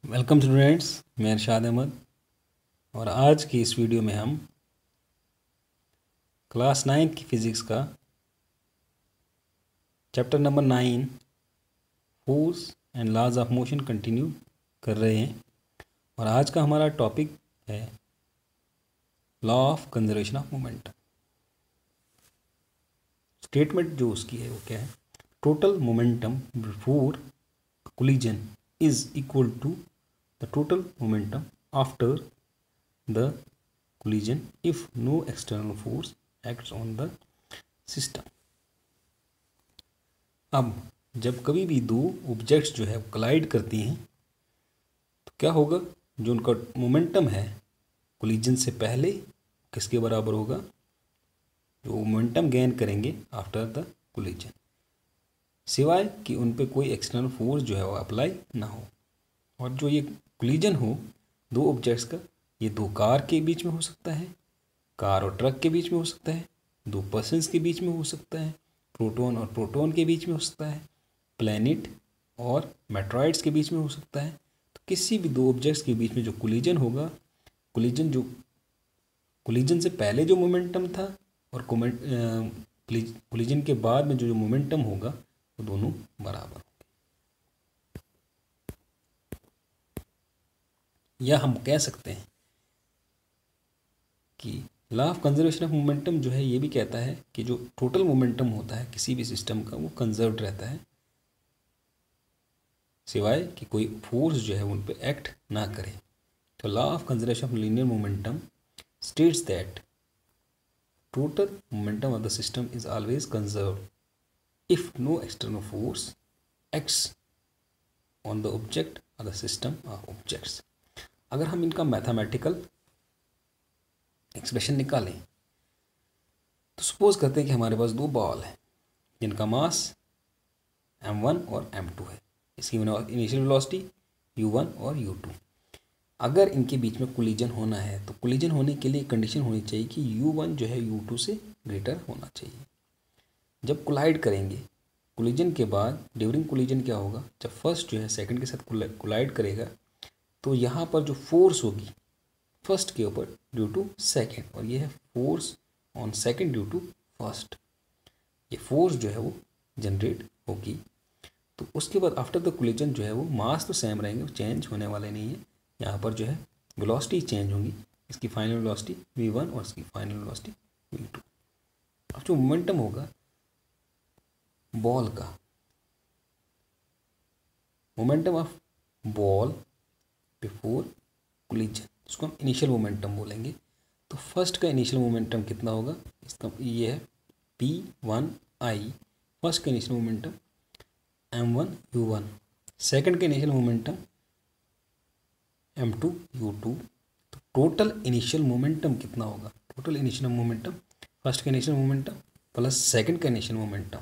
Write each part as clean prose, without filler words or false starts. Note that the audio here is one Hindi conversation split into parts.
वेलकम स्टूडेंट्स, मैं इरशाद अहमद। और आज की इस वीडियो में हम क्लास 9 की फ़िज़िक्स का chapter number 9 force and laws of motion continue कर रहे हैं। और आज का हमारा टॉपिक है law of conservation of momentum. Statement जो उसकी है वो क्या है? Total momentum before collision is equal to the total momentum after the collision if no external force acts on the system। अब जब कभी भी दो ऑब्जेक्ट्स जो है कोलाइड करती हैं तो क्या होगा? जो उनका मोमेंटम है कोलिजन से पहले किसके बराबर होगा? जो मोमेंटम गेन करेंगे आफ्टर द कोलिजन, सिवाय कि उन पे कोई एक्सटर्नल फोर्स जो है वो अप्लाई ना हो। और जो ये कोलिजन हो दो ऑब्जेक्ट्स का, ये दो कार के बीच में हो सकता है, कार और ट्रक के बीच में हो सकता है, दो पर्सन्स के बीच में हो सकता है, प्रोटॉन और प्रोटॉन के बीच में हो सकता है, प्लैनेट और मेट्रॉइड्स के बीच में हो सकता है। तो किसी भी दो ऑब्जेक्ट्स के बीच में जो कोलिजन होगा, कोलिजन से पहले जो मोमेंटम था और कोलिजन के बाद में जो मोमेंटम होगा वो दोनों बराबर होंगे। या हम कह सकते हैं कि law of conservation of momentum जो है ये भी कहता है कि जो टोटल मोमेंटम होता है किसी भी सिस्टम का वो कंजर्व्ड रहता है, सिवाय कि कोई फोर्स जो है उन पे एक्ट ना करे। तो law of conservation of linear momentum states that total momentum of the system is always conserved if no external force acts on the object और द सिस्टम ऑफ ऑब्जेक्ट्स। अगर हम इनका मैथमेटिकल एक्सप्रेशन निकालें तो सपोज करते हैं कि हमारे पास दो बॉल है जिनका मास m1 और m2 है। इसकी इनिशियल वेलोसिटी u1 और u2। अगर इनके बीच में कोलिजन होना है तो कोलिजन होने के लिए कंडीशन होनी चाहिए कि u1 जो है u2 से ग्रेटर होना चाहिए। जब कोलाइड करेंगे, कोलिजन के बाद ड्यूरिंग कोलिजन क्या होगा? जब फर्स्ट जो है सेकंड के साथ कोलाइड करेगा तो यहाँ पर जो फोर्स होगी फर्स्ट के ऊपर ड्यू टू सेकंड, और ये है force on second due to first. ये फोर्स जो है वो जनरेट होगी। तो उसके बाद आफ्टर द कोलिजन जो है वो मास तो सेम रहेंगे, चेंज होने वाले नहीं है। यहाँ पर जो है वेलोसिटी चेंज होगी, इसकी फाइनल वेलोसिटी v1 और इसकी फाइनल वेलोसिटी v2। अब जो मोमेंटम होगा बॉल का, momentum of ball before collision, इसको हम इनिशियल मोमेंटम बोलेंगे। तो फर्स्ट का इनिशियल मोमेंटम कितना होगा? इसका ये है p1i, फर्स्ट का initial momentum m1 u1, second का इनिशियल मोमेंटम m2 u2। तो टोटल इनिशियल मोमेंटम कितना होगा? टोटल इनिशियल मोमेंटम फर्स्ट का इनिशियल मोमेंटम प्लस सेकंड का इनिशियल मोमेंटम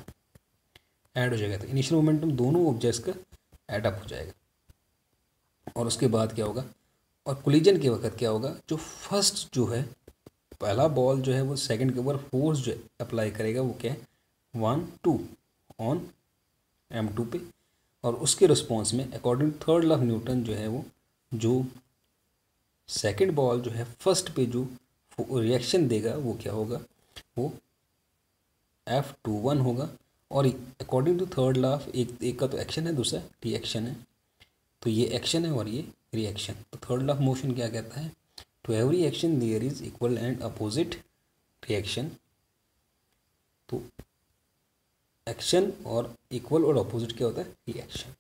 ऐड हो जाएगा। तो इनिशियल मोमेंटम दोनों ऑब्जेक्ट्स का एडअप हो जाएगा। और उसके बाद क्या होगा? और कोलिजन के वक्त क्या होगा? जो फर्स्ट जो है पहला बॉल जो है वो सेकंड के ऊपर फोर्स जो अप्लाई करेगा वो क्या है? 1-2 ऑन m2 पे। और उसके रिस्पॉन्स में according third law of Newton जो है वो जो सेकंड बॉल जो है फर्स्ट पे जो रिएक्शन देगा वो क्या होगा? वो F21 होगा। और according to third law of एक का तो एक्शन है, दूसरा रिएक्शन है। तो ये एक्शन है और ये रिएक्शन। तो थर्ड लॉ ऑफ मोशन क्या कहता है? To every action there is equal and opposite reaction. तो एक्शन और इक्वल और अपोजिट क्या होता है? रिएक्शन।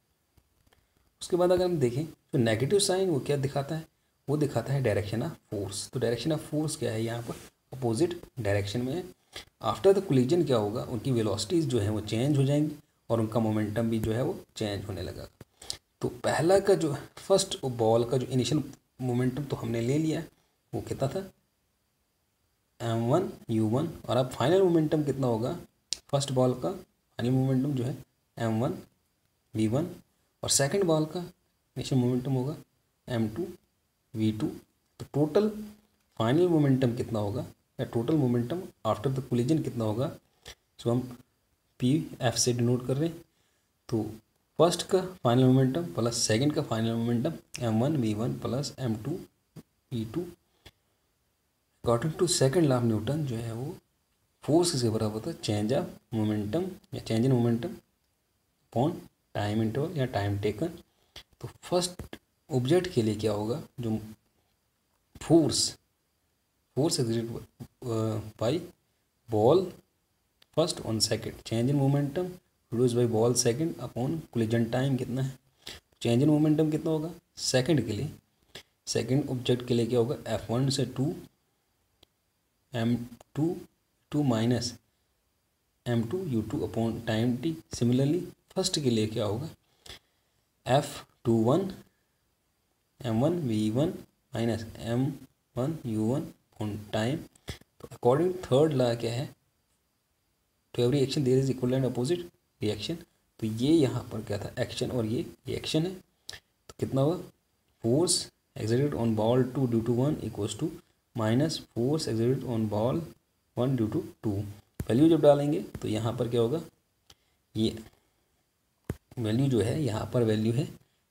उसके बाद अगर हम देखें तो नेगेटिव साइन वो क्या दिखाता है? वो दिखाता है डायरेक्शन ऑफ फोर्स। तो डायरेक्शन ऑफ फोर्स क्या है? यहाँ पर अपोजिट डायरेक्शन में है। आफ्टर द कोलिजन क्या होगा? उनकी वेलोसिटीज़ जो है वो चेंज हो जाएंगी और उनका मोमेंटम भी जो है वो चेंज होने लगा। तो पहला का जो फर्स्ट बॉल का जो इनिशियल मोमेंटम तो हमने ले लिया, वो कितना था? m1 u1। और अब फाइनल मोमेंटम कितना होगा? फर्स्ट बॉल का फाइनल मोमेंटम जो है m1 v1, और सेकंड बॉल का इनिशियल मोमेंटम होगा m2 v2। तो टोटल फाइनल मोमेंटम कितना होगा, या total momentum after the collision कितना होगा? सो हम पी एफ से डिनोट कर रहे हैं। तो फर्स्ट का फाइनल मोमेंटम प्लस सेकंड का final momentum m1v1 plus m2v2 according to second law of Newton जो है वो फोर्स के बराबर होता है चेंज ऑफ मोमेंटम या change in momentum upon time interval या टाइम टेकन। तो फर्स्ट ऑब्जेक्ट के लिए क्या होगा, जो force exerted by ball first on second, change in momentum produce by ball second upon collision time कितना है, चेंज इन मोमेंटम कितना होगा सेकंड के लिए, सेकंड ऑब्जेक्ट के लिए क्या होगा F1 से 2 m2 minus m2 u2 upon time t। Similarly first के लिए क्या होगा F21 m1 v1 minus m1 u1 upon time. तो अकॉर्डिंग थर्ड लॉ क्या है, to every action there is equal and opposite reaction. तो ये यहाँ पर क्या था एक्शन और ये रिएक्शन है। तो कितना हुआ force exerted on ball 2 due to 1 equals to minus force exerted on ball 1 due to 2। Value जब डालेंगे तो यहाँ पर क्या होगा, ये वैल्यू जो है यहाँ पर वैल्यू है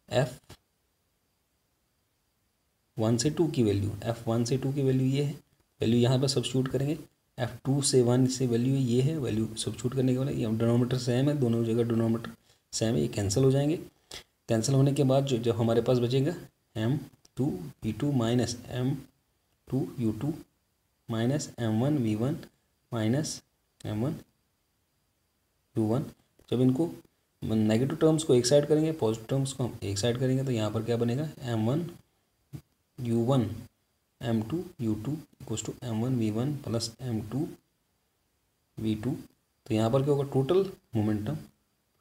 F1 से 2 की वैल्यू, F1 से 2 की वैल्यू ये है, वैल्यू यहाँ पर सब्स्टिट्यूट करेंगे। F2 से 1 से वैल्यू ये है, वैल्यू सब्स्टिट्यूट करने के बाद ये डिनोमीनेटर सेम है, दोनों जगह डिनोमीनेटर सेम है, ये कैंसिल हो जाएंगे। कैंसिल होने के बाद जो हमारे पास बचेगा m2v2 minus m2u2 minus m1v1 minus m1u1। जब इनको नेगेटिव टर्म्स को एक साइड करेंगे, पॉजिटिव टर्म्स को हम एक साइड करेंगे, तो यहाँ पर क्या बनेगा m1u1 m2u2 equals to m1v1 plus m2v2। तो यहाँ पर क्या होगा total momentum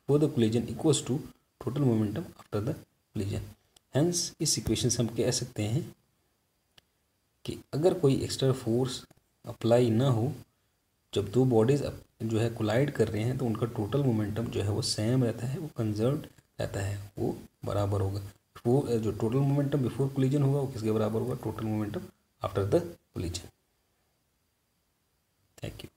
for the collision equals to total momentum after the collision. Hence इस इक्वेशन से हम कह सकते हैं कि अगर कोई एक्सटर्नल फोर्स अप्लाई ना हो, जब दो बॉडीज जो है कोलाइड कर रहे हैं, तो उनका टोटल मोमेंटम जो है वो सेम रहता है, वो कंजर्व रहता है, वो बराबर होगा। वो जो टोटल मोमेंटम बिफोर कोलिजन होगा वो किसके बराबर होगा, total momentum after the collision. Thank you.